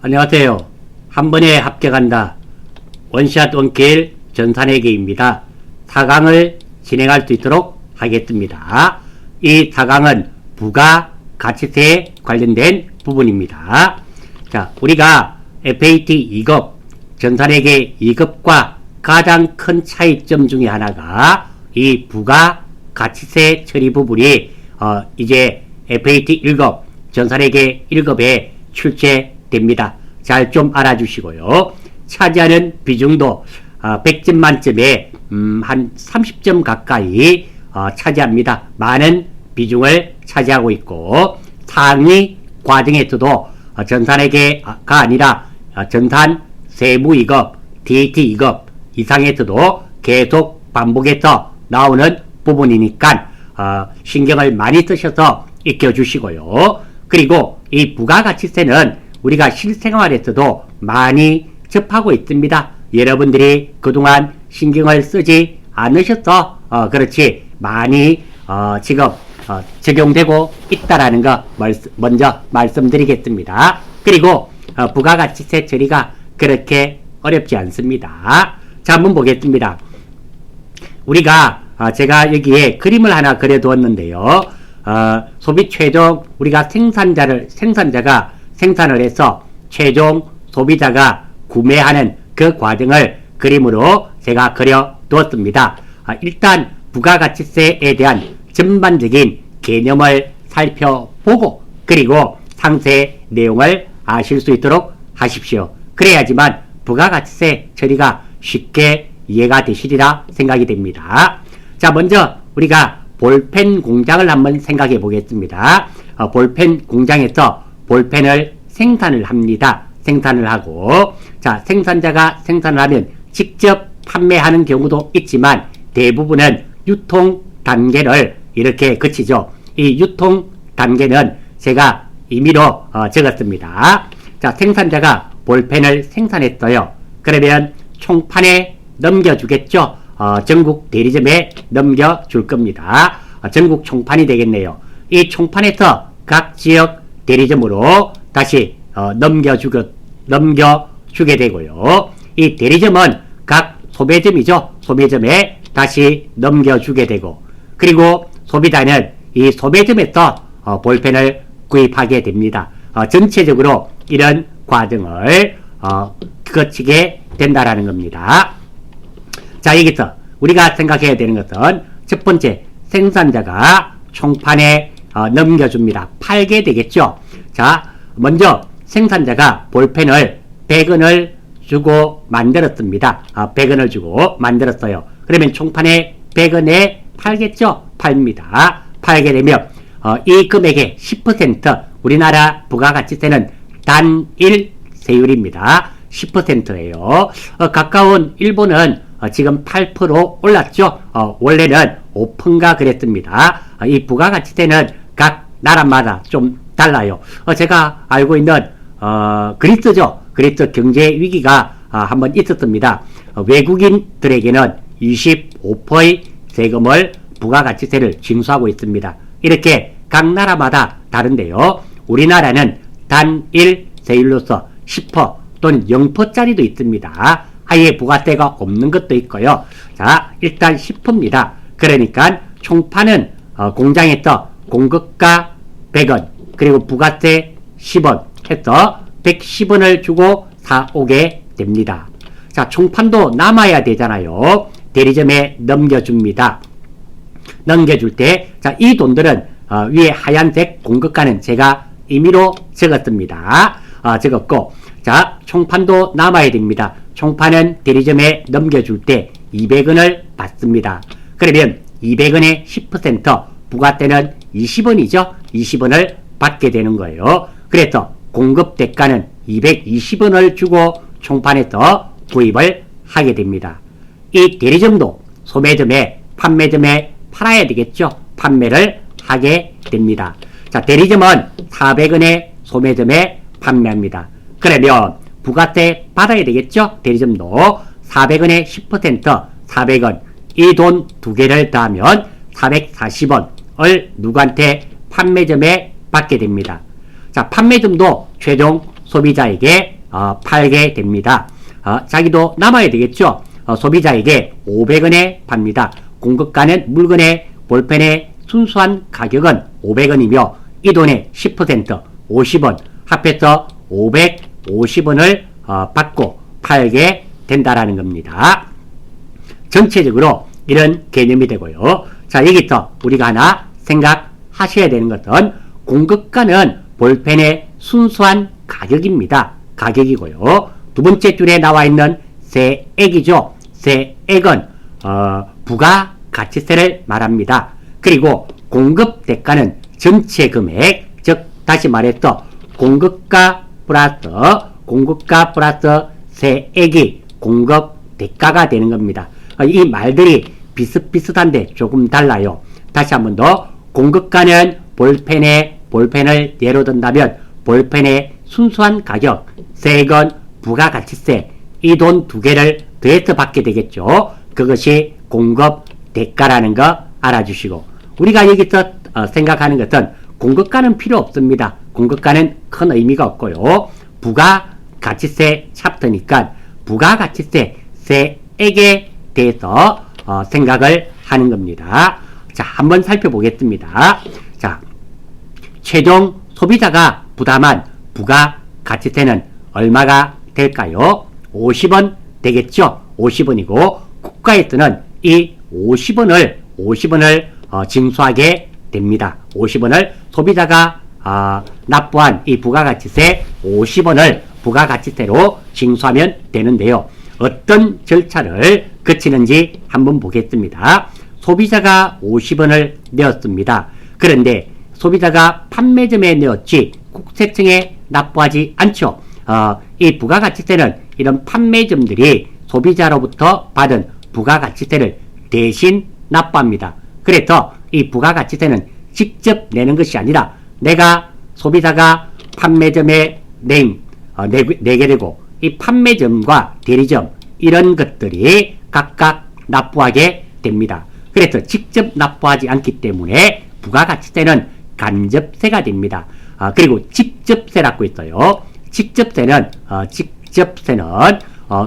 안녕하세요. 한 번에 합격한다. 원샷 원킬 전산회계입니다. 4강을 진행할 수 있도록 하겠습니다. 이 4강은 부가가치세에 관련된 부분입니다. 자, 우리가 FAT 2급, 전산회계 2급과 가장 큰 차이점 중에 하나가 이 부가가치세 처리 부분이 이제 FAT 1급, 전산회계 1급에 출제됩니다. 잘 좀 알아주시고요. 차지하는 비중도 100점 만점에 한 30점 가까이 차지합니다. 많은 비중을 차지하고 있고, 상위 과정에서도 전산회계가 아니라 전산 세무 2급, DAT 2급 이상에서도 계속 반복해서 나오는 부분이니까 신경을 많이 쓰셔서 익혀주시고요. 그리고 이 부가가치세는 우리가 실생활에서도 많이 접하고 있습니다. 여러분들이 그동안 신경을 쓰지 않으셔서 그렇지 많이 지금 적용되고 있다라는 거 먼저 말씀드리겠습니다. 그리고 부가가치세 처리가 그렇게 어렵지 않습니다. 자, 한번 보겠습니다. 우리가 제가 여기에 그림을 하나 그려두었는데요. 소비 최종 우리가 생산자가 생산을 해서 최종 소비자가 구매하는 그 과정을 그림으로 제가 그려두었습니다. 일단 부가가치세에 대한 전반적인 개념을 살펴보고 그리고 상세 내용을 아실 수 있도록 하십시오. 그래야지만 부가가치세 처리가 쉽게 이해가 되시리라 생각이 됩니다. 자, 먼저 우리가 볼펜 공장을 한번 생각해 보겠습니다. 볼펜 공장에서 볼펜을 생산을 합니다. 생산을 하고, 자, 생산자가 생산을 하면 직접 판매하는 경우도 있지만 대부분은 유통 단계를 이렇게 거치죠. 이 유통 단계는 제가 임의로 적었습니다. 자, 생산자가 볼펜을 생산했어요. 그러면 총판에 넘겨주겠죠. 전국 대리점에 넘겨줄 겁니다. 전국 총판이 되겠네요. 이 총판에서 각 지역 대리점으로 다시 넘겨주게 되고요. 이 대리점은 각 소매점이죠. 소매점에 다시 넘겨주게 되고, 그리고 소비자는 이 소매점에서 볼펜을 구입하게 됩니다. 전체적으로 이런 과정을 거치게 된다라는 겁니다. 자, 여기서 우리가 생각해야 되는 것은 첫 번째, 생산자가 총판에 넘겨줍니다. 팔게 되겠죠. 자, 먼저 생산자가 볼펜을 100원을 주고 만들었습니다. 100원을 주고 만들었어요. 그러면 총판에 100원에 팔겠죠. 팔립니다. 팔게 되면 이 금액의 10% 우리나라 부가가치세는 단일 세율입니다. 10%예요. 가까운 일본은 지금 8% 올랐죠. 원래는 5%가 그랬습니다. 이 부가가치세는 각 나라마다 좀 달라요. 제가 알고 있는 그리스죠. 그리스 경제 위기가 한번 있었습니다. 외국인들에게는 25%의 세금을 부가가치세를 징수하고 있습니다. 이렇게 각 나라마다 다른데요. 우리나라는 단일 세율로서 10% 또는 0%짜리도 있습니다. 아예 부가세가 없는 것도 있고요. 자, 일단 10%입니다. 그러니까 총판은 공장에서 공급가 100원 그리고 부가세 10원 해서 110원을 주고 사오게 됩니다. 자, 총판도 남아야 되잖아요. 대리점에 넘겨줍니다. 넘겨줄 때, 자, 이 돈들은 위에 하얀색 공급가는 제가 임의로 적었습니다. 적었고, 자, 총판도 남아야 됩니다. 총판은 대리점에 넘겨줄 때 200원을 받습니다. 그러면 200원의 10% 부가세는 20원이죠. 20원을 받게 되는 거예요. 그래서 공급 대가는 220원을 주고 총판에서 구입을 하게 됩니다. 이 대리점도 소매점에 판매점에 팔아야 되겠죠. 판매를 하게 됩니다. 자, 대리점은 400원에 소매점에 판매합니다. 그러면 부가세 받아야 되겠죠. 대리점도 400원에 10% 400원 이 돈 두 개를 더하면 440원을 누구한테 판매점에 받게 됩니다. 자, 판매점도 최종 소비자에게 팔게 됩니다. 자기도 남아야 되겠죠. 소비자에게 500원에 팝니다. 공급가는 물건의 볼펜의 순수한 가격은 500원이며 이 돈의 10% 50원 합해서 550원을 받고 팔게 된다라는 겁니다. 전체적으로 이런 개념이 되고요. 자, 여기서 우리가 하나 생각하셔야 되는 것은 공급가는 볼펜의 순수한 가격입니다. 가격이고요. 두 번째 줄에 나와 있는 세액이죠. 세액은 부가가치세를 말합니다. 그리고 공급 대가는 전체 금액, 즉 다시 말해서 공급가 플러스 세액이 공급 대가가 되는 겁니다. 이 말들이 비슷비슷한데 조금 달라요. 다시 한 번 더. 공급가는 볼펜을 예로 든다면 볼펜의 순수한 가격, 세액은 부가가치세, 이 돈 두 개를 더해서 받게 되겠죠. 그것이 공급 대가라는 거 알아주시고, 우리가 여기서 생각하는 것은 공급가는 필요 없습니다. 공급가는 큰 의미가 없고요. 부가가치세 챕터니까 부가가치세 세액에 대해서 생각을 하는 겁니다. 자, 한번 살펴보겠습니다. 자, 최종 소비자가 부담한 부가가치세는 얼마가 될까요? 50원 되겠죠? 50원이고 국가에서는 이 50원을 징수하게 됩니다. 50원을 소비자가 납부한 이 부가가치세 50원을 부가가치세로 징수하면 되는데요. 어떤 절차를 거치는지 한번 보겠습니다. 소비자가 50원을 내었습니다. 그런데 소비자가 판매점에 내었지 국세청에 납부하지 않죠. 이 부가가치세는 이런 판매점들이 소비자로부터 받은 부가가치세를 대신 납부합니다. 그래서 이 부가가치세는 직접 내는 것이 아니라 내가 소비자가 판매점에 내게 되고 이 판매점과 대리점 이런 것들이 각각 납부하게 됩니다. 그래서 직접 납부하지 않기 때문에 부가가치세는 간접세가 됩니다. 그리고 직접세라고 있어요. 직접세는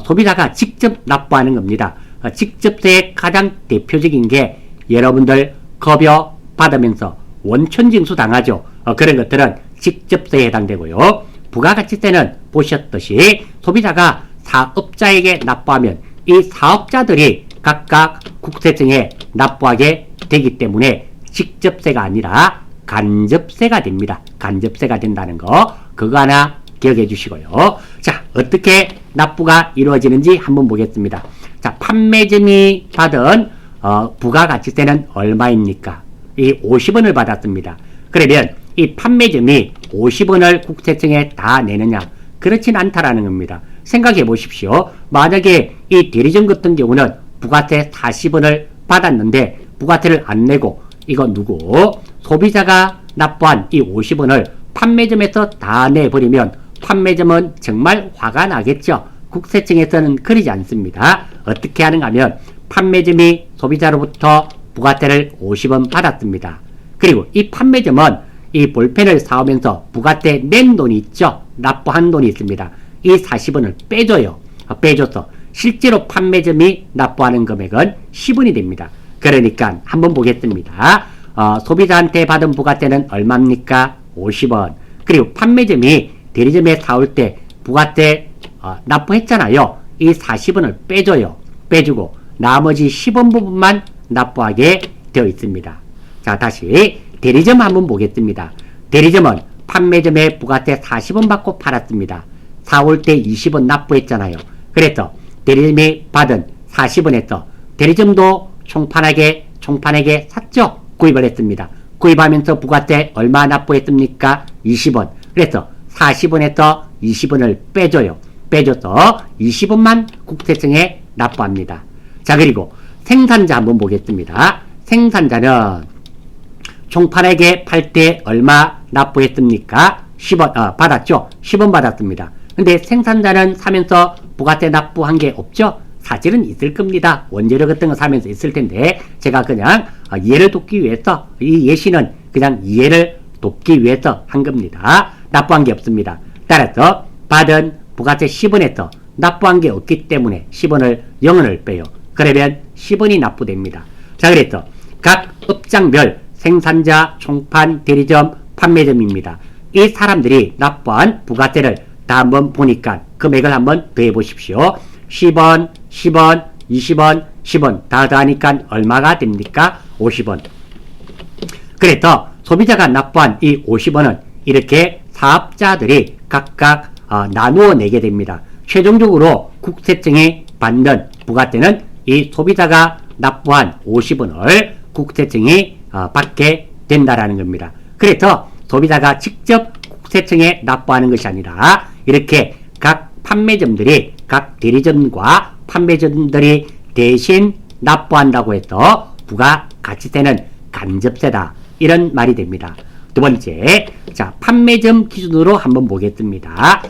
소비자가 직접 납부하는 겁니다. 직접세의 가장 대표적인 게 여러분들 급여 받으면서 원천징수 당하죠. 그런 것들은 직접세에 해당되고요. 부가가치세는 보셨듯이 소비자가 사업자에게 납부하면 이 사업자들이 각각 국세청에 납부하게 되기 때문에 직접세가 아니라 간접세가 됩니다. 간접세가 된다는 거 그거 하나 기억해 주시고요. 자, 어떻게 납부가 이루어지는지 한번 보겠습니다. 자, 판매점이 받은 부가가치세는 얼마입니까? 이 50원을 받았습니다. 그러면 이 판매점이 50원을 국세청에 다 내느냐? 그렇진 않다라는 겁니다. 생각해 보십시오. 만약에 이 대리점 같은 경우는 부가세 40원을 받았는데 부가세를 안 내고 이거 누구? 소비자가 납부한 이 50원을 판매점에서 다 내버리면 판매점은 정말 화가 나겠죠. 국세청에서는 그러지 않습니다. 어떻게 하는가 하면 판매점이 소비자로부터 부가세를 50원 받았습니다. 그리고 이 판매점은 이 볼펜을 사오면서 부가세 낸 돈이 있죠. 납부한 돈이 있습니다. 이 40원을 빼줘요. 빼줘서 실제로 판매점이 납부하는 금액은 10원이 됩니다. 그러니까 한번 보겠습니다. 소비자한테 받은 부가세는 얼마입니까? 50원. 그리고 판매점이 대리점에 사올 때 부가세 납부했잖아요. 이 40원을 빼줘요. 빼주고 나머지 10원 부분만 납부하게 되어 있습니다. 자, 다시 대리점 한번 보겠습니다. 대리점은 판매점에 부가세 40원 받고 팔았습니다. 사올 때 20원 납부했잖아요. 그래서 대리점이 받은 40원에서 대리점도 총판에게 샀죠. 구입을 했습니다. 구입하면서 부가세 얼마 납부했습니까? 20원. 그래서 40원에서 20원을 빼줘요. 빼줘서 20원만 국세청에 납부합니다. 자, 그리고 생산자 한번 보겠습니다. 생산자는 총판에게 팔 때 얼마 납부했습니까? 10원, 받았죠? 10원 받았습니다. 근데 생산자는 사면서 부가세 납부한 게 없죠? 사실은 있을 겁니다. 원재료 같은 거 사면서 있을 텐데, 제가 그냥 이해를 돕기 위해서, 이 예시는 그냥 이해를 돕기 위해서 한 겁니다. 납부한 게 없습니다. 따라서 받은 부가세 10원에서 납부한 게 없기 때문에 10원을 0원을 빼요. 그러면 10원이 납부됩니다. 자, 그래서 각 업장별 생산자, 총판, 대리점, 판매점입니다. 이 사람들이 납부한 부가세를 다 한번 보니까 금액을 한번 더해 보십시오. 10원, 10원, 20원, 10원 다 더하니까 얼마가 됩니까? 50원. 그래서 소비자가 납부한 이 50원은 이렇게 사업자들이 각각 나누어 내게 됩니다. 최종적으로 국세청이 받는 부가세는 이 소비자가 납부한 50원을 국세청이 받게 된다라는 겁니다. 그래서 소비자가 직접 국세청에 납부하는 것이 아니라 이렇게 각 판매점들이 각 대리점과 판매점들이 대신 납부한다고 해서 부가가치세는 간접세다. 이런 말이 됩니다. 두 번째, 자, 판매점 기준으로 한번 보겠습니다.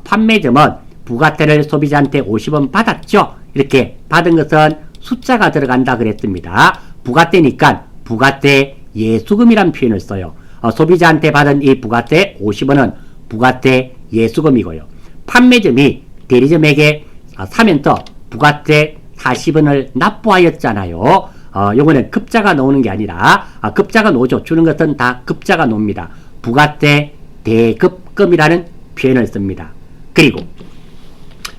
판매점은 부가세를 소비자한테 50원 받았죠? 이렇게 받은 것은 숫자가 들어간다 그랬습니다. 부가세니까 부가세 예수금이란 표현을 써요. 소비자한테 받은 이 부가세 50원은 부가세 예수금이고요. 판매점이 대리점에게 사면서 부가세 40원을 납부하였잖아요. 요거는 급자가 나오는 게 아니라 급자가 나오죠. 주는 것은 다 급자가 나옵니다. 부가세 대급금이라는 표현을 씁니다. 그리고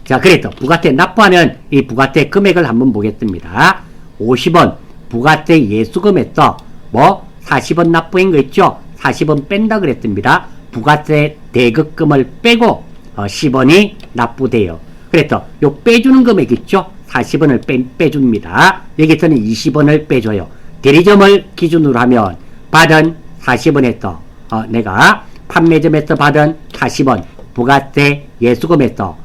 자, 그래서 부가세 납부하는 이 부가세 금액을 한번 보겠습니다. 50원 부가세 예수금에서 40원 납부한 거 있죠? 40원 뺀다 그랬습니다. 부가세 대급금을 빼고 10원이 납부돼요. 그래서 요 빼주는 금액 있죠? 40원을 빼줍니다. 여기서는 20원을 빼줘요. 대리점을 기준으로 하면 받은 40원에서 내가 판매점에서 받은 40원 부가세 예수금에서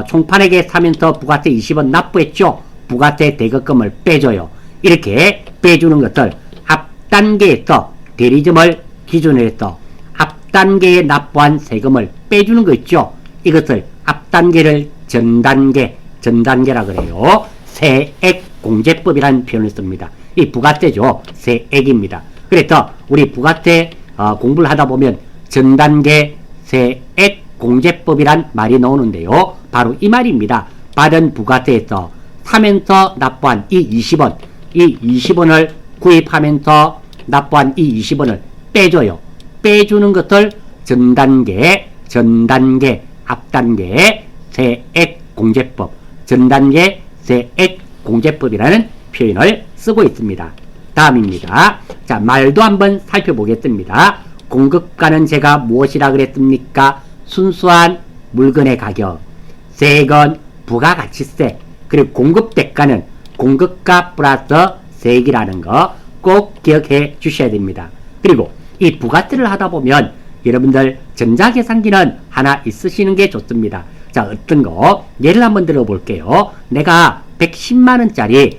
총판에게 사면서 부가세 20원 납부했죠? 부가세 대급금을 빼줘요. 이렇게 빼주는 것을 앞단계에서 대리점을 기준으로 해서 앞단계에 납부한 세금을 빼주는 거 있죠? 이것을 앞단계를 전단계라 그래요. 세액공제법이라는 표현을 씁니다. 이 부가세죠. 세액입니다. 그래서 우리 부가세 공부를 하다 보면 전단계 세액공제법이란 말이 나오는데요. 바로 이 말입니다. 받은 부가세에서 사면서 납부한 이 20원을 구입하면서 납부한 이 20원을 빼줘요. 빼주는 것을 전단계, 앞단계 세액공제법, 전단계 세액공제법이라는 표현을 쓰고 있습니다. 다음입니다. 자, 말도 한번 살펴보겠습니다. 공급가는 제가 무엇이라 그랬습니까? 순수한 물건의 가격, 세액은 부가가치세, 그리고 공급대가는 공급가 플러스 세액이라는 거 꼭 기억해 주셔야 됩니다. 그리고 이 부가세를 하다 보면 여러분들 전자계산기는 하나 있으시는 게 좋습니다. 자, 어떤 거? 예를 한번 들어볼게요. 내가 110만원짜리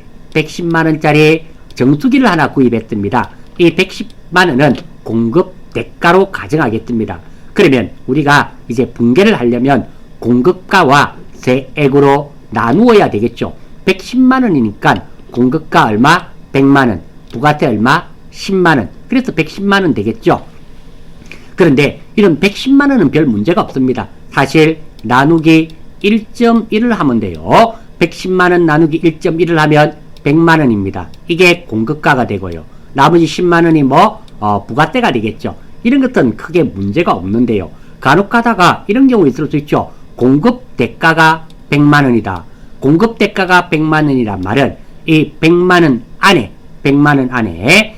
정수기를 하나 구입했습니다. 이 110만원은 공급대가로 가정하겠습니다. 그러면 우리가 이제 분계를 하려면 공급가와 세액으로 나누어야 되겠죠. 110만원이니까 공급가 얼마? 100만원. 부가세 얼마? 10만원. 그래서 110만원 되겠죠. 그런데 이런 110만원은 별 문제가 없습니다. 사실 나누기 1.1을 하면 돼요. 110만원 나누기 1.1을 하면 100만원입니다. 이게 공급가가 되고요. 나머지 10만원이 부가세가 되겠죠. 이런 것은 크게 문제가 없는데요. 간혹 가다가 이런 경우 있을 수 있죠. 공급대가가 100만원이다. 공급대가가 100만원이란 말은 이 100만원 안에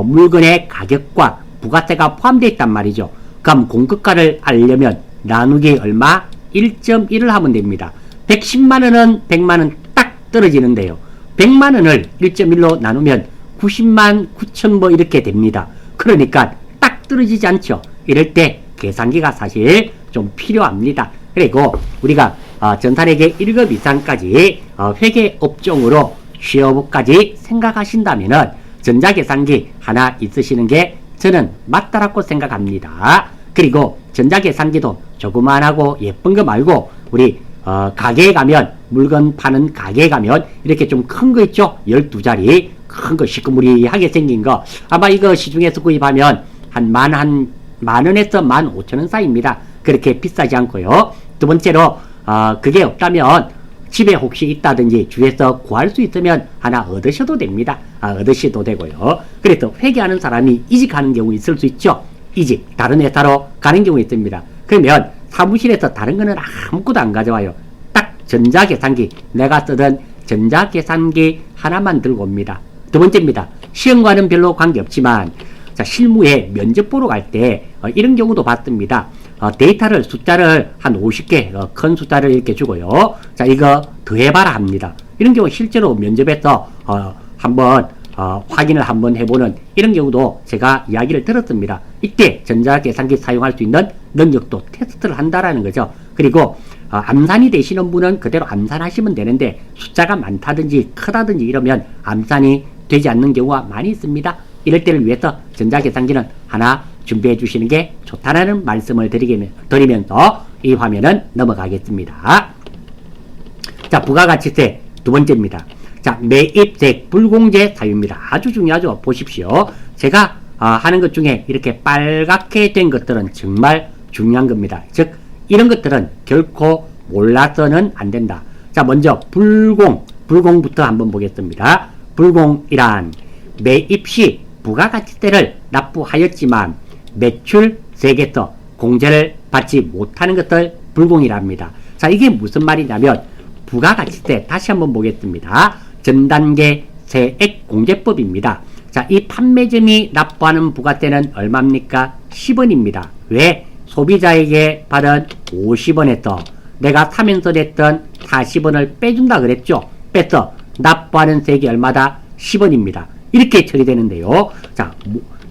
물건의 가격과 부가세가 포함되어 있단 말이죠. 그럼 공급가를 알려면 나누기 얼마? 1.1을 하면 됩니다. 110만원은 100만원 딱 떨어지는데요. 100만원을 1.1로 나누면 90만 9천 이렇게 됩니다. 그러니까 딱 떨어지지 않죠. 이럴 때 계산기가 사실 좀 필요합니다. 그리고 우리가 전산회계 1급 이상까지 회계업종으로 취업까지 생각하신다면은 전자계산기 하나 있으시는 게 저는 맞다라고 생각합니다. 그리고 전자계산기도 조그만하고 예쁜 거 말고 우리 가게에 가면 물건 파는 가게에 가면 이렇게 좀 큰 거 있죠? 12자리 큰 거 시커무리하게 생긴 거 아마 이거 시중에서 구입하면 한 만원에서 15,000원 사이입니다. 그렇게 비싸지 않고요. 두 번째로 그게 없다면 집에 혹시 있다든지 주에서 구할 수 있으면 하나 얻으셔도 됩니다. 얻으셔도 되고요. 그래서 회계하는 사람이 이직하는 경우 있을 수 있죠. 이직, 다른 회사로 가는 경우 있습니다. 그러면 사무실에서 다른 거는 아무것도 안 가져와요. 딱 전자계산기, 내가 쓰던 전자계산기 하나만 들고 옵니다. 두 번째입니다. 시험과는 별로 관계없지만 자, 실무에 면접 보러 갈 때 이런 경우도 봤습니다. 데이터를 숫자를 한 50개 큰 숫자를 이렇게 주고요. 자, 이거 더해봐라 합니다. 이런 경우 실제로 면접에서 한번 확인을 한번 해보는 이런 경우도 제가 이야기를 들었습니다. 이때 전자계산기 사용할 수 있는 능력도 테스트를 한다라는 거죠. 그리고 암산이 되시는 분은 그대로 암산하시면 되는데 숫자가 많다든지 크다든지 이러면 암산이 되지 않는 경우가 많이 있습니다. 이럴 때를 위해서 전자계산기는 하나 준비해 주시는 게 좋다라는 말씀을 드리면서 이 화면은 넘어가겠습니다. 자, 부가가치세 두 번째입니다. 자, 매입세 불공제 사유입니다. 아주 중요하죠. 보십시오. 제가 하는 것 중에 이렇게 빨갛게 된 것들은 정말 중요한 겁니다. 즉 이런 것들은 결코 몰라서는 안 된다. 자, 먼저 불공부터 한번 보겠습니다. 불공이란 매입 시 부가가치세를 납부하였지만 매출세에서 공제를 받지 못하는 것을 불공이랍니다. 자, 이게 무슨 말이냐면 부가가치세 다시 한번 보겠습니다. 전단계 세액공제법입니다. 자, 이 판매점이 납부하는 부가세는 얼마입니까? 10원입니다. 왜? 소비자에게 받은 50원에서 내가 사면서 냈던 40원을 빼준다 그랬죠. 빼서 납부하는 세액이 얼마다? 10원입니다. 이렇게 처리되는데요. 자,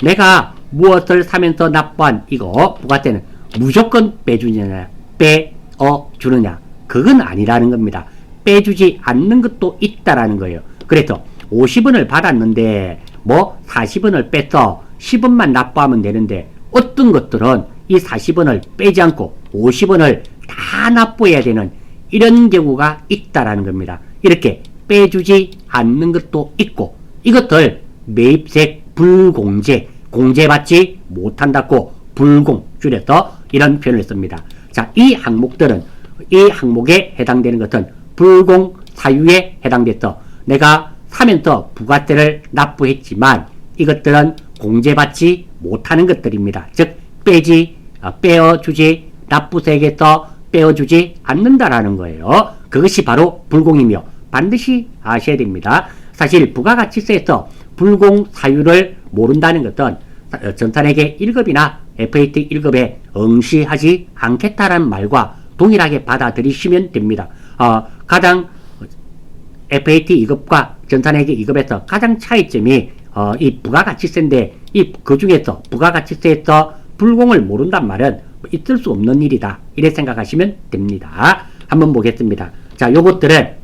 내가 무엇을 사면서 납부한 이거 부가세는 무조건 빼주느냐 빼주느냐 그건 아니라는 겁니다. 빼주지 않는 것도 있다라는 거예요. 그래서 50원을 받았는데 뭐 40원을 빼서 10원만 납부하면 되는데 어떤 것들은 이 40원을 빼지 않고 50원을 다 납부해야 되는 이런 경우가 있다라는 겁니다. 이렇게 빼주지 않는 것도 있고 이것들 매입세 불공제, 공제받지 못한다고 불공 줄여서 이런 표현을 씁니다. 자, 이 항목에 해당되는 것은 불공 사유에 해당돼서 내가 사면서 부가세를 납부했지만 이것들은 공제받지 못하는 것들입니다. 즉 빼어주지 납부세액에서 빼어주지 않는다라는 거예요. 그것이 바로 불공이며 반드시 아셔야 됩니다. 사실 부가가치세에서 불공 사유를 모른다는 것은 전산회계 1급이나 FAT 1급에 응시하지 않겠다라는 말과 동일하게 받아들이시면 됩니다. 가장 FAT 2급과 전산회계 2급에서 가장 차이점이 이 부가가치세인데 그 중에서 부가가치세에서 불공을 모른단 말은 있을 수 없는 일이다. 이래 생각하시면 됩니다. 한번 보겠습니다. 자, 요것들은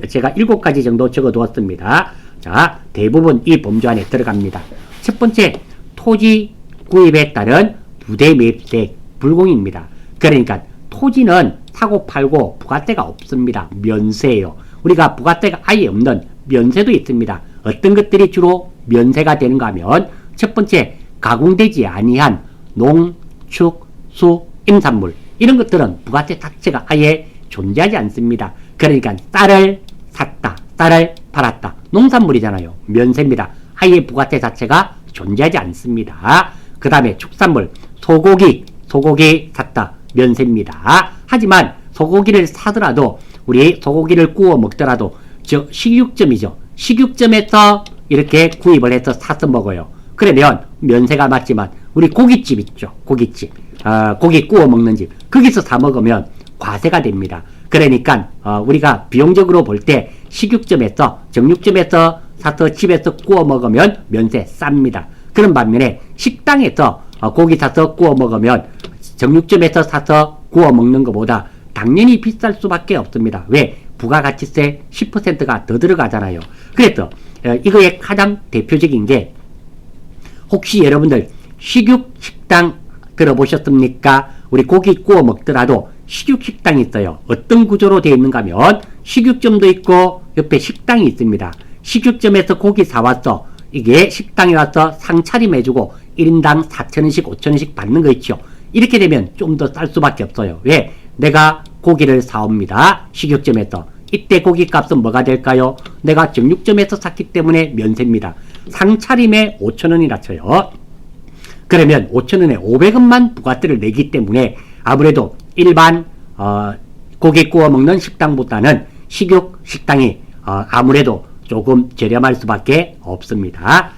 제가 7가지 정도 적어 두었습니다. 자, 대부분 이 범주 안에 들어갑니다. 첫 번째, 토지 구입에 따른 부대 매입세 불공입니다. 그러니까 토지는 사고 팔고 부가세가 없습니다. 면세예요. 우리가 부가세가 아예 없는 면세도 있습니다. 어떤 것들이 주로 면세가 되는가 하면 첫 번째, 가공되지 아니한 농, 축, 수, 임산물 이런 것들은 부가세 자체가 아예 존재하지 않습니다. 그러니까 쌀을 샀다, 쌀을 팔았다. 농산물이잖아요. 면세입니다. 아예 부가세 자체가 존재하지 않습니다. 그 다음에 축산물, 소고기 샀다. 면세입니다. 하지만 소고기를 사더라도 우리 소고기를 구워 먹더라도 저 식육점이죠. 식육점에서 이렇게 구입을 해서 사서 먹어요. 그러면 면세가 맞지만 우리 고깃집 있죠. 고깃집. 고기 구워 먹는 집. 거기서 사 먹으면 과세가 됩니다. 그러니까 우리가 비용적으로 볼 때 식육점에서 정육점에서 사서 집에서 구워 먹으면 면세 쌉니다. 그런 반면에 식당에서 고기 사서 구워 먹으면 정육점에서 사서 구워 먹는 것보다 당연히 비쌀 수밖에 없습니다. 왜? 부가가치세 10%가 더 들어가잖아요. 그래서 이거의 가장 대표적인 게 혹시 여러분들 식육식당 들어보셨습니까? 우리 고기 구워 먹더라도 식육식당이 있어요. 어떤 구조로 되어 있는가 하면 식육점도 있고 옆에 식당이 있습니다. 식육점에서 고기 사왔어. 이게 식당에 와서 상차림 해주고 1인당 4,000원씩 5,000원씩 받는 거 있죠. 이렇게 되면 좀 더 쌀 수밖에 없어요. 왜? 내가 고기를 사옵니다. 식육점에서. 이때 고기값은 뭐가 될까요? 내가 정육점에서 샀기 때문에 면세입니다. 상차림에 5,000원이라 쳐요. 그러면 5,000원에 500원만 부가세를 내기 때문에 아무래도 일반 고기 구워 먹는 식당보다는 식육 식당이 아무래도 조금 저렴할 수밖에 없습니다.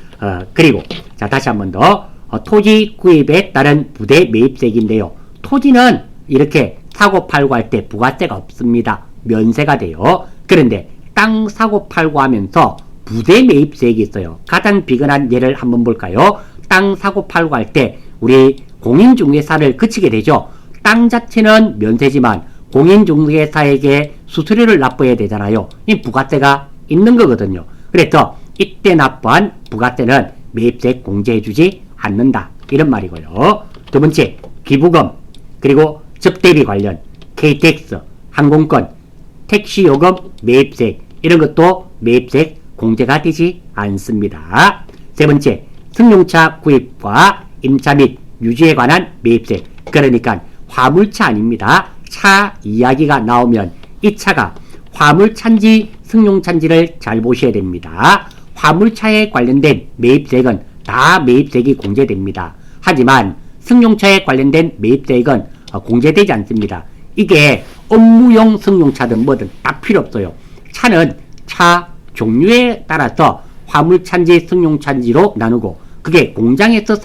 그리고 자 다시 한 번 더 토지 구입에 따른 부대 매입세액인데요. 토지는 이렇게 사고 팔고 할 때 부가세가 없습니다. 면세가 돼요. 그런데 땅 사고 팔고 하면서 부대 매입세액이 있어요. 가장 비근한 예를 한번 볼까요? 땅 사고 팔고 할 때 우리 공인중개사를 거치게 되죠. 땅 자체는 면세지만 공인중개사에게 수수료를 납부해야 되잖아요. 이 부가세가 있는 거거든요. 그래서 이때 납부한 부가세는 매입세액 공제해주지 않는다. 이런 말이고요. 두 번째, 기부금, 그리고 접대비 관련, KTX, 항공권, 택시요금, 매입세액, 이런 것도 매입세액 공제가 되지 않습니다. 세 번째, 승용차 구입과 임차 및 유지에 관한 매입세액, 그러니까 화물차 아닙니다. 차 이야기가 나오면 이 차가 화물차인지 승용차인지를 잘 보셔야 됩니다. 화물차에 관련된 매입세액은 다 매입세액이 공제됩니다. 하지만 승용차에 관련된 매입세액은 공제되지 않습니다. 이게 업무용 승용차든 뭐든 딱 필요 없어요. 차는 차 종류에 따라서 화물차인지 승용차인지로 나누고 그게 공장에서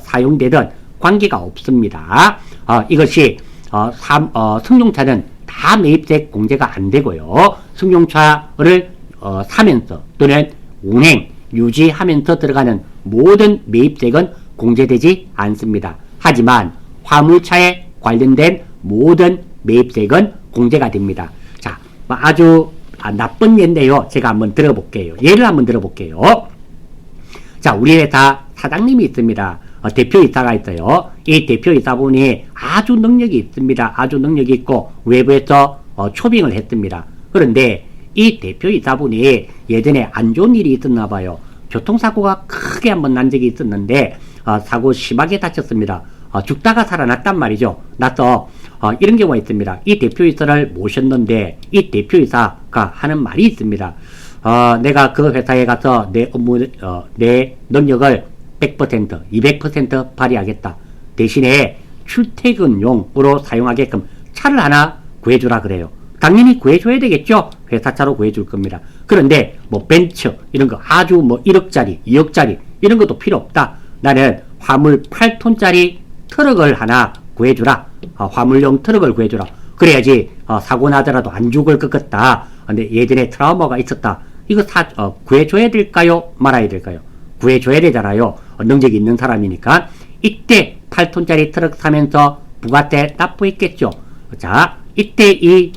사용되던 관계가 없습니다. 이것이 승용차는 다 매입세액 공제가 안 되고요. 승용차를 사면서 또는 운행, 유지하면서 들어가는 모든 매입세액은 공제되지 않습니다. 하지만 화물차에 관련된 모든 매입세액은 공제가 됩니다. 자, 아주 나쁜 예인데요. 제가 한번 들어볼게요. 예를 한번 들어볼게요. 자, 우리 회사 사장님이 있습니다. 대표이사가 있어요. 이 대표이사분이 아주 능력이 있습니다. 아주 능력이 있고 외부에서 초빙을 했습니다. 그런데 이 대표이사분이 예전에 안 좋은 일이 있었나 봐요. 교통사고가 크게 한번 난 적이 있었는데 사고 심하게 다쳤습니다. 죽다가 살아났단 말이죠. 나서 이런 경우가 있습니다. 이 대표이사를 모셨는데 이 대표이사가 하는 말이 있습니다. 내가 그 회사에 가서 내 업무, 내 능력을 100%, 200% 발휘하겠다. 대신에 출퇴근용으로 사용하게끔 차를 하나 구해주라 그래요. 당연히 구해줘야 되겠죠. 회사차로 구해줄 겁니다. 그런데 뭐 벤츠 이런 거 아주 뭐 1억짜리, 2억짜리 이런 것도 필요 없다. 나는 화물 8톤짜리 트럭을 하나 구해주라. 화물용 트럭을 구해주라. 그래야지 사고 나더라도 안 죽을 것 같다. 근데 예전에 트라우마가 있었다. 이거 구해줘야 될까요? 말아야 될까요? 구해줘야 되잖아요. 능력이 있는 사람이니까. 이때 8톤짜리 트럭 사면서 부가세 납부했겠죠. 자, 이때 이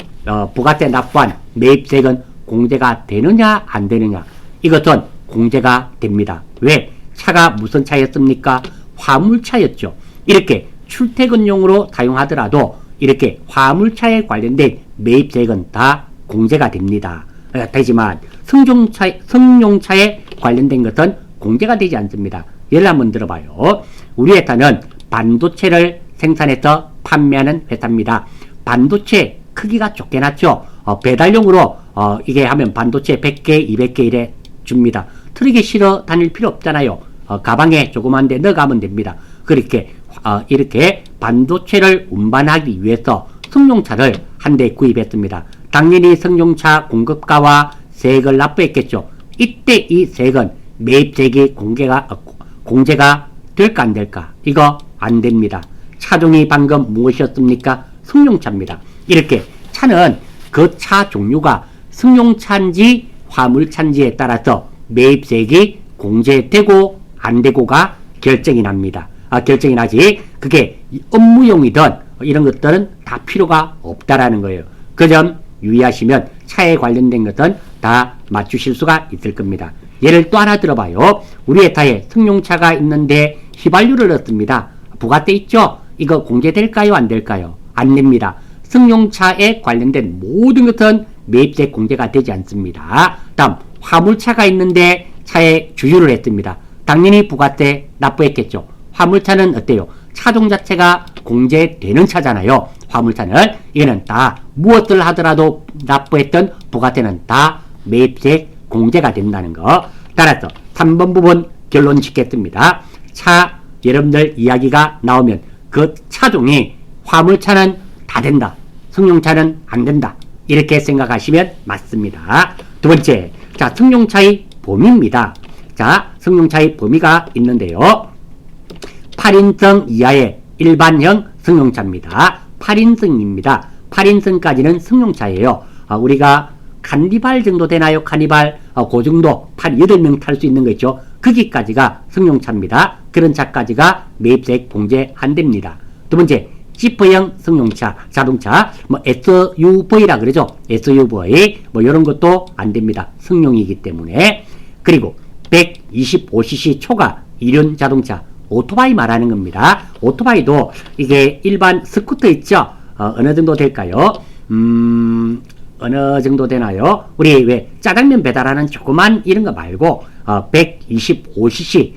부가세 납부한 매입세액은 공제가 되느냐 안 되느냐. 이것은 공제가 됩니다. 왜? 차가 무슨 차였습니까? 화물차였죠. 이렇게 출퇴근용으로 사용하더라도 이렇게 화물차에 관련된 매입세액은 다 공제가 됩니다. 되지만 승용차에 관련된 것은 공제가 되지 않습니다. 예를 한번 들어봐요. 우리 회사는 반도체를 생산해서 판매하는 회사입니다. 반도체 크기가 쫓겨났죠. 배달용으로 이게 하면 반도체 100개, 200개 이래 줍니다. 트럭에 실어 다닐 필요 없잖아요. 가방에 조그만 데 넣어가면 됩니다. 그렇게 이렇게 반도체를 운반하기 위해서 승용차를 한 대 구입했습니다. 당연히 승용차 공급가와 세액을 납부했겠죠. 이때 이 세액은 매입세액이 공제가 될까 안 될까? 이거 안 됩니다. 차종이 방금 무엇이었습니까? 승용차입니다. 이렇게 차는 그 차 종류가 승용차인지 화물차인지에 따라서 매입세액이 공제되고 안 되고가 결정이 납니다. 결정이 나지. 그게 업무용이든 이런 것들은 다 필요가 없다라는 거예요. 그 점 유의하시면 차에 관련된 것은 다 맞추실 수가 있을 겁니다. 예를 또 하나 들어봐요. 우리 회사에 승용차가 있는데 휘발유를 넣습니다. 부가세 있죠? 이거 공제될까요? 안 될까요? 안 됩니다. 승용차에 관련된 모든 것은 매입세 공제가 되지 않습니다. 다음 화물차가 있는데 차에 주유를 했습니다. 당연히 부가세 납부했겠죠. 화물차는 어때요? 차종 자체가 공제되는 차잖아요. 화물차는. 이거는 다 무엇을 하더라도 납부했던 부가세는 다 매입세 공제가 된다는 거. 따라서 3번 부분 결론 짓겠습니다. 차 여러분들 이야기가 나오면 그 차종이 화물차는 다 된다. 승용차는 안 된다. 이렇게 생각하시면 맞습니다. 두 번째, 자, 승용차의 범위입니다. 자, 승용차의 범위가 있는데요. 8인승 이하의 일반형 승용차입니다. 8인승입니다. 8인승까지는 승용차예요. 우리가 카니발 정도 되나요? 카니발 그 정도 8명 탈 수 있는 거 있죠. 거기까지가 승용차입니다. 그런 차까지가 매입세 공제 안 됩니다. 두 번째, 지프형 승용차, 자동차, 뭐 SUV라 그러죠. SUV 뭐 이런 것도 안 됩니다. 승용이기 때문에. 그리고 125cc 초과 이륜 자동차, 오토바이 말하는 겁니다. 오토바이도 이게 일반 스쿠터 있죠. 어느 정도 될까요? 어느 정도 되나요? 우리 왜 짜장면 배달하는 조그만 이런 거 말고 125cc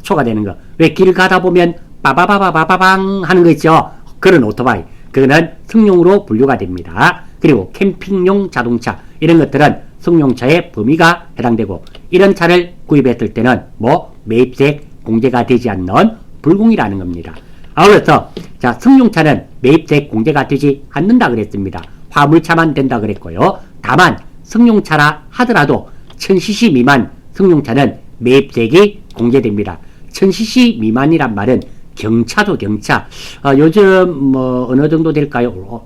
초과되는 거. 왜 길 가다 보면 빠바바바바방 하는 거 있죠. 그런 오토바이. 그거는 승용으로 분류가 됩니다. 그리고 캠핑용 자동차 이런 것들은 승용차의 범위가 해당되고 이런 차를 구입했을 때는 뭐 매입세 공제가 되지 않는 불공이라는 겁니다. 아울러서 자, 승용차는 매입세 공제가 되지 않는다 그랬습니다. 화물차만 된다 그랬고요. 다만 승용차라 하더라도 1000cc 미만 승용차는 매입세액이 공제됩니다. 1000cc 미만이란 말은 경차죠, 경차. 요즘 뭐 어느 정도 될까요?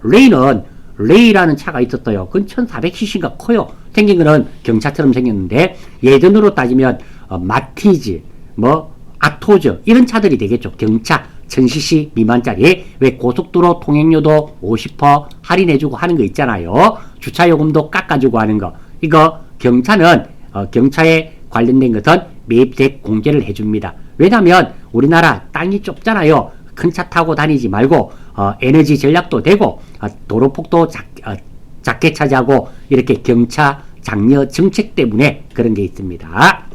레이라는 차가 있었어요. 그건 1400cc인가 커요. 생긴 거는 경차처럼 생겼는데 예전으로 따지면 마티즈, 뭐 아토즈 이런 차들이 되겠죠. 경차 1000cc 미만짜리. 왜 고속도로 통행료도 50% 할인해주고 하는 거 있잖아요. 주차요금도 깎아주고 하는 거. 이거 경차는 경차에 관련된 것은 매입세 공제를 해줍니다. 왜냐하면 우리나라 땅이 좁잖아요. 큰 차 타고 다니지 말고 에너지 전략도 되고 도로폭도 작게 차지하고 이렇게 경차 장려 정책 때문에 그런 게 있습니다.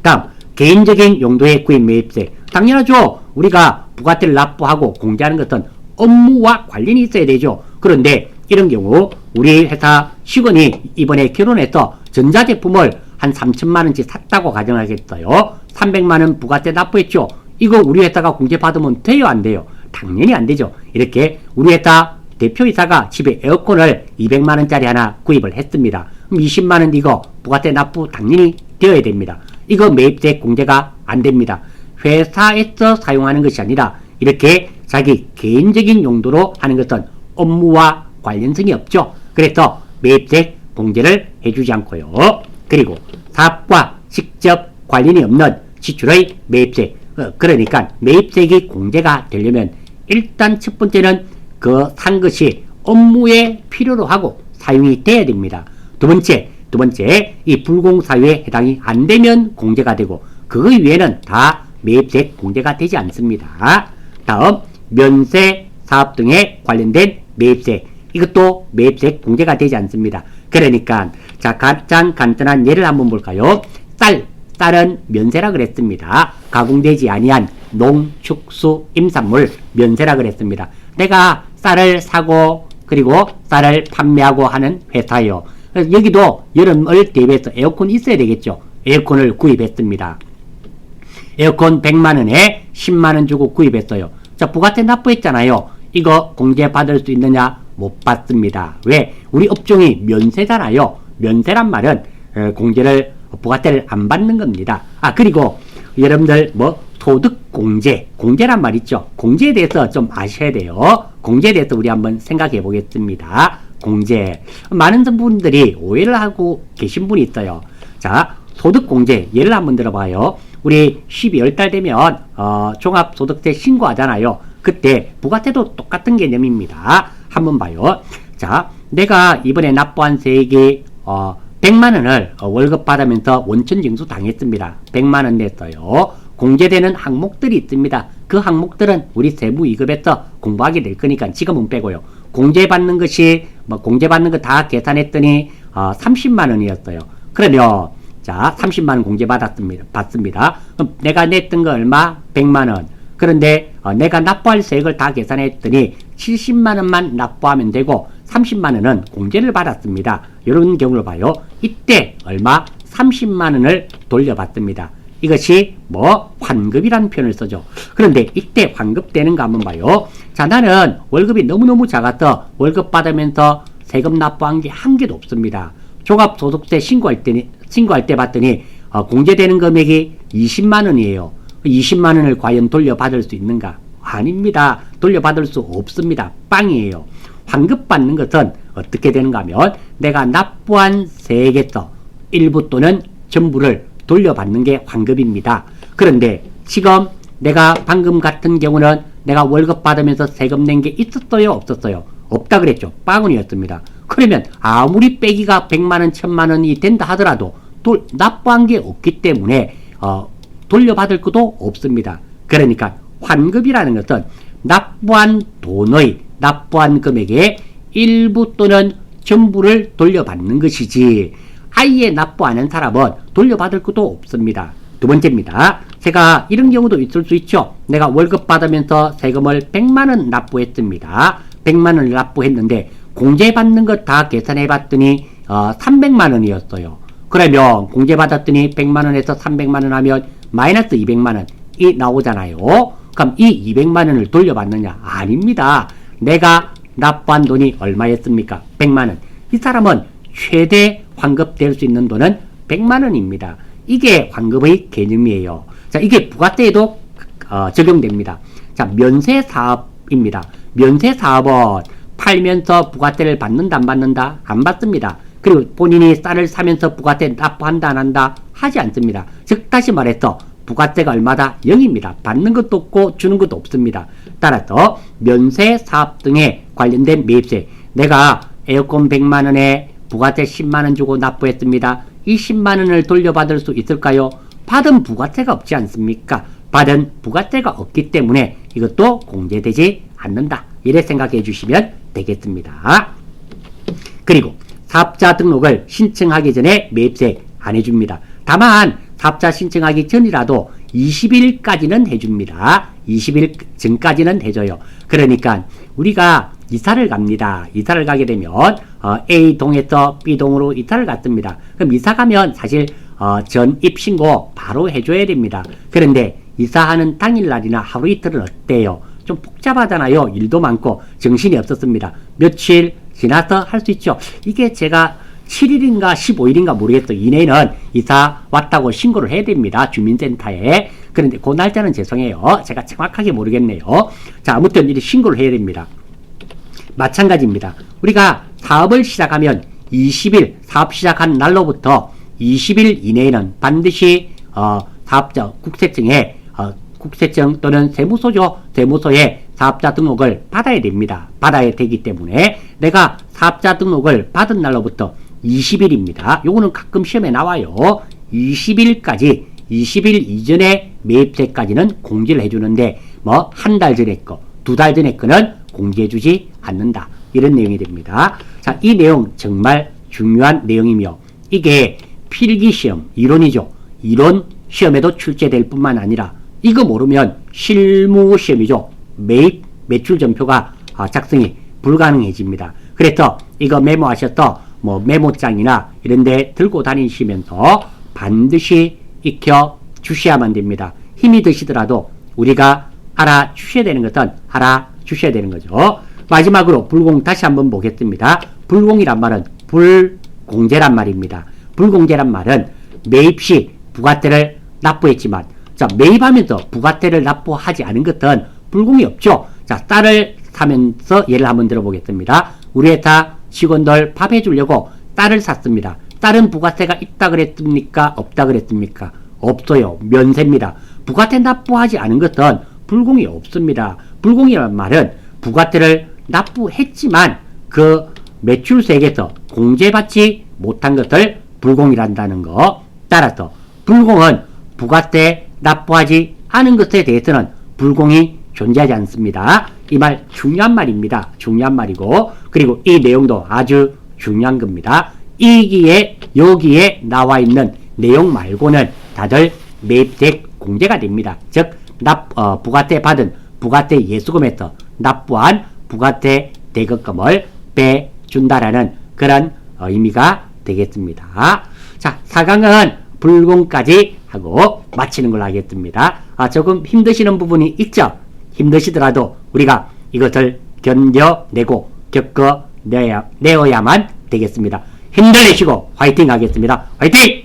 다음, 개인적인 용도의 구입 매입세. 당연하죠. 우리가 부가세를 납부하고 공제하는 것은 업무와 관련이 있어야 되죠. 그런데 이런 경우 우리 회사 직원이 이번에 결혼해서 전자제품을 한 3천만 원치 샀다고 가정하겠어요. 300만 원 부가세 납부했죠. 이거 우리 회사가 공제받으면 돼요, 안 돼요? 당연히 안 되죠. 이렇게 우리 회사 대표이사가 집에 에어컨을 200만 원짜리 하나 구입을 했습니다. 그럼 20만 원 이거 부가세 납부 당연히 되어야 됩니다. 이거 매입세 공제가 안 됩니다. 회사에서 사용하는 것이 아니라 이렇게 자기 개인적인 용도로 하는 것은 업무와 관련성이 없죠. 그래서 매입세 공제를 해주지 않고요. 그리고 사업과 직접 관련이 없는 지출의 매입세. 그러니까 매입세액이 공제가 되려면 일단 첫 번째는 그 산 것이 업무에 필요로 하고 사용이 돼야 됩니다. 두 번째 이 불공사유에 해당이 안 되면 공제가 되고 그 외에는 다 매입세 공제가 되지 않습니다. 다음, 면세 사업 등에 관련된 매입세. 이것도 매입세 공제가 되지 않습니다. 그러니까 자, 가장 간단한 예를 한번 볼까요? 쌀은 면세라 그랬습니다. 가공되지 아니한 농, 축수, 임산물 면세라 그랬습니다. 내가 쌀을 사고 그리고 쌀을 판매하고 하는 회사예요. 여기도 여름을 대비해서 에어컨 있어야 되겠죠. 에어컨을 구입했습니다. 에어컨 100만원에 10만원 주고 구입했어요. 자, 부가세 납부했잖아요. 이거 공제받을 수 있느냐? 못 받습니다. 왜? 우리 업종이 면세잖아요. 면세란 말은 부가세를 안 받는 겁니다. 그리고 여러분들 공제란 말 있죠. 공제에 대해서 좀 아셔야 돼요. 공제에 대해서 우리 한번 생각해 보겠습니다. 공제. 많은 분들이 오해를 하고 계신 분이 있어요. 자, 소득공제 예를 한번 들어봐요. 우리 12월 달 되면 종합소득세 신고하잖아요. 그때 부가세도 똑같은 개념입니다. 한번 봐요. 자, 내가 이번에 납부한 세액이 100만원을 월급 받으면서 원천징수 당했습니다. 100만원 냈어요. 공제되는 항목들이 있습니다. 그 항목들은 우리 세무 2급에서 공부하게 될 거니까 지금은 빼고요. 공제받는 거 다 계산했더니 30만원이었어요. 그러면 자, 30만원 공제받았습니다. 그럼 내가 냈던 거 얼마? 100만원. 그런데 내가 납부할 세액을 다 계산했더니 70만 원만 납부하면 되고 30만 원은 공제를 받았습니다. 이런 경우를 봐요. 이때 얼마? 30만 원을 돌려받습니다. 이것이 환급이라는 표현을 쓰죠. 그런데 이때 환급되는가 한번 봐요. 자, 나는 월급이 너무너무 작아서 월급 받으면서 세금 납부한 게 한 개도 없습니다. 종합소득세 신고할 때 봤더니 공제되는 금액이 20만 원이에요. 20만 원을 과연 돌려받을 수 있는가? 아닙니다. 돌려받을 수 없습니다. 빵이에요. 환급받는 것은 어떻게 되는가 하면 내가 납부한 세액에서 일부 또는 전부를 돌려받는 게 환급입니다. 그런데 지금 내가 방금 같은 경우는 내가 월급 받으면서 세금 낸 게 있었어요? 없었어요? 없다 그랬죠. 빵원이었습니다. 그러면 아무리 빼기가 100만원, 1000만원이 된다 하더라도 납부한 게 없기 때문에 돌려받을 것도 없습니다. 그러니까 환급이라는 것은 납부한 돈의 납부한 금액의 일부 또는 전부를 돌려받는 것이지 아예 납부 안 한 사람은 돌려받을 것도 없습니다. 두 번째입니다. 제가 이런 경우도 있을 수 있죠. 내가 월급 받으면서 세금을 100만원 납부했습니다. 100만원을 납부했는데 공제받는 것 다 계산해 봤더니 300만원이었어요. 그러면 공제받았더니 100만원에서 300만원 하면 마이너스 200만원이 나오잖아요. 그럼 이 200만원을 돌려받느냐? 아닙니다. 내가 납부한 돈이 얼마였습니까? 100만원. 이 사람은 최대 환급될 수 있는 돈은 100만원입니다. 이게 환급의 개념이에요. 자, 이게 부가세에도 적용됩니다. 자, 면세사업입니다. 면세사업은 팔면서 부가세를 받는다 안 받는다? 안 받습니다. 그리고 본인이 쌀을 사면서 부가세 납부한다 안 한다? 하지 않습니다. 즉 다시 말해서 부가세가 얼마다? 0입니다. 받는 것도 없고 주는 것도 없습니다. 따라서 면세사업 등에 관련된 매입세, 내가 에어컨 100만원에 부가세 10만원 주고 납부했습니다. 이 10만원을 돌려받을 수 있을까요? 받은 부가세가 없지 않습니까? 받은 부가세가 없기 때문에 이것도 공제되지 않는다. 이래 생각해 주시면 되겠습니다. 그리고 사업자 등록을 신청하기 전에 매입세 안 해줍니다. 다만 사업자 신청하기 전이라도 20일까지는 해줍니다. 20일 전까지는 해줘요. 그러니까 우리가 이사를 갑니다. 이사를 가게 되면 A동에서 B동으로 이사를 갔습니다. 그럼 이사 가면 사실 전입신고 바로 해줘야 됩니다. 그런데 이사하는 당일날이나 하루 이틀은 어때요? 좀 복잡하잖아요. 일도 많고 정신이 없었습니다. 며칠 지나서 할 수 있죠. 이게 제가 7일인가 15일인가 모르겠어요. 이내에는 이사 왔다고 신고를 해야 됩니다. 주민센터에. 그런데 그 날짜는 죄송해요. 제가 정확하게 모르겠네요. 자, 아무튼 이렇게 신고를 해야 됩니다. 마찬가지입니다. 우리가 사업을 시작하면 20일, 사업 시작한 날로부터 20일 이내에는 반드시 사업자 국세청에 국세청 또는 세무소죠. 세무소에 사업자 등록을 받아야 됩니다. 받아야 되기 때문에 내가 사업자 등록을 받은 날로부터 20일입니다. 요거는 가끔 시험에 나와요. 20일까지 20일 이전에 매입세까지는 공제를 해주는데 한 달 전에 거, 2달 전에 거는 공제해주지 않는다. 이런 내용이 됩니다. 자, 이 내용 정말 중요한 내용이며 이게 필기시험, 이론이죠. 이론 시험에도 출제될 뿐만 아니라 이거 모르면 실무시험이죠. 매입 매출전표가 작성이 불가능해집니다. 그래서 이거 메모하셔서 메모장이나 이런 데 들고 다니시면서 반드시 익혀 주셔야만 됩니다. 힘이 드시더라도 우리가 알아주셔야 되는 것은 알아주셔야 되는 거죠. 마지막으로 불공 다시 한번 보겠습니다. 불공이란 말은 불공제란 말입니다. 불공제란 말은 매입 시 부가세를 납부했지만 자, 매입하면서 부가세를 납부하지 않은 것은 불공이 없죠. 자, 쌀을 사면서 예를 한번 들어보겠습니다. 우리 회사 직원들 밥 해주려고 쌀을 샀습니다. 쌀은 부가세가 있다 그랬습니까? 없다 그랬습니까? 없어요. 면세입니다. 부가세 납부하지 않은 것은 불공이 없습니다. 불공이라는 말은 부가세를 납부했지만 그 매출세액에서 공제받지 못한 것을 불공이란다는 거. 따라서 불공은 부가세 납부하지 않은 것에 대해서는 불공이 존재하지 않습니다. 이 말 중요한 말입니다. 중요한 말이고 그리고 이 내용도 아주 중요한 겁니다. 여기에 나와 있는 내용 말고는 다들 매입세액 공제가 됩니다. 즉 부가세 받은 부가세 예수금에서 납부한 부가세 대거금을 빼준다라는 그런 의미가 되겠습니다. 자, 4강은 불공까지 하고 마치는 걸로 하겠습니다. 조금 힘드시는 부분이 있죠? 힘드시더라도 우리가 이것을 견뎌내고 겪어내어야만 되겠습니다. 힘들내시고 화이팅 하겠습니다. 화이팅!